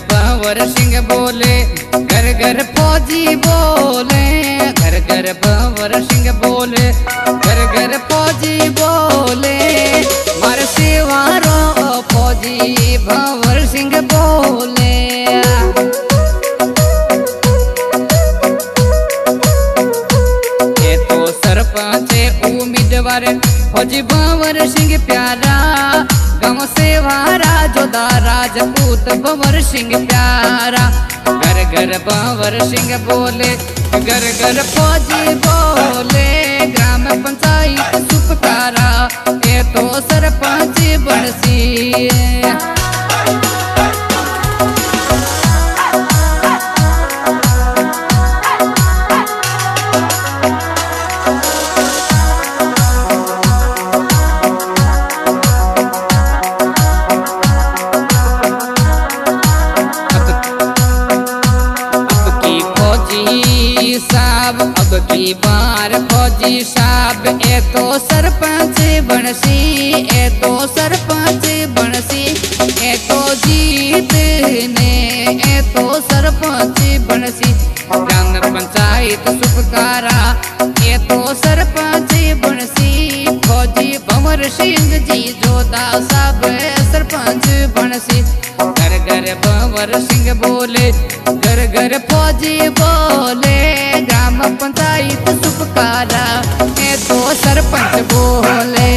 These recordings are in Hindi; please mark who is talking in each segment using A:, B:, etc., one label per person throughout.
A: भंवर सिंह बोले, घर घर फौजी बोले, घर घर भंवर सिंह बोले, घर घर फौजी बोले, मार सेवारो फौजी भंवर सिंह बोले। ये तो सरपंच उम्मीदवार फौजी भंवर सिंह प्यारा, गाँव सेवारा जोधा राजपूत भंवर सिंह प्यारा। घर घर भंवर सिंह बोले, घर घर फौजी बोले, ग्राम पंचायत सुपकारा, ये तो सरपंच बनसी। अब की बार फौजी साहब ए तो सरपंच बनसी, ए तो सरपंच बनसी, ए तो जीत ने ए तो सरपंच बनसी। ग्राम पंचायत सुपकारा ए तो सरपंच बनसी, फौजी भंवर सिंह जी जोधा साहब सरपंच बनसी। घर घर भंवर सिंह बोले, घर घर फौजी बोले, ग्राम पंचायत सुपकारा ए तो सरपंच बोले।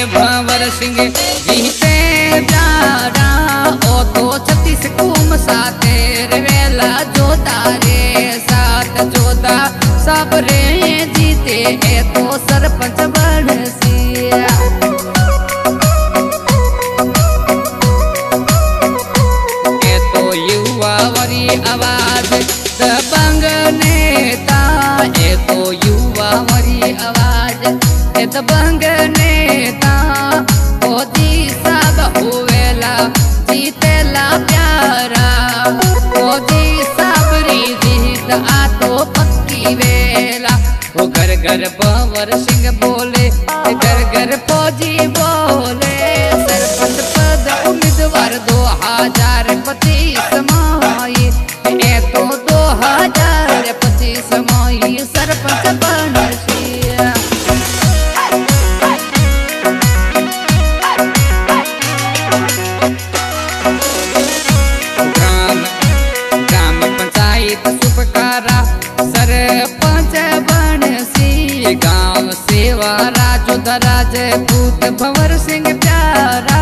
A: भंवर सिंह जीते प्यारा, ओ तो 36 कुम साथे वेला जोधा रे साथ जोधा सब रे जीते ए तो सरपंच बनसी। ए तो युवा वरी आवाज दबंग नेता, ए तो युवा वरी आवाज दबंग नेता, फौजी साहब हुएला जीतेला प्यारा, फौजी साहब री जीत आ तो पक्की वेला। वो घर घर भंवर सिंह बोले, घर घर फौजी बोले, सरपंच पद उम्मीदवार 2025 माई, ए तो 2025 माई सरपंच बनसी। सुपकारा सरपंच बनसी, गाँव सेवारा जोधा राजपूत भंवर सिंह प्यारा,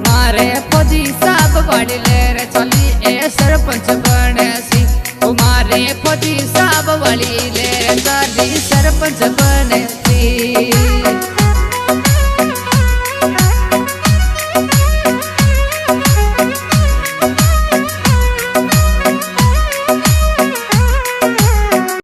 A: मारे फौजी साहब बड़ी लेर चली ए सरपंच बनसी, मारे फौजी साहब बड़ी लेर चली सरपंच बने।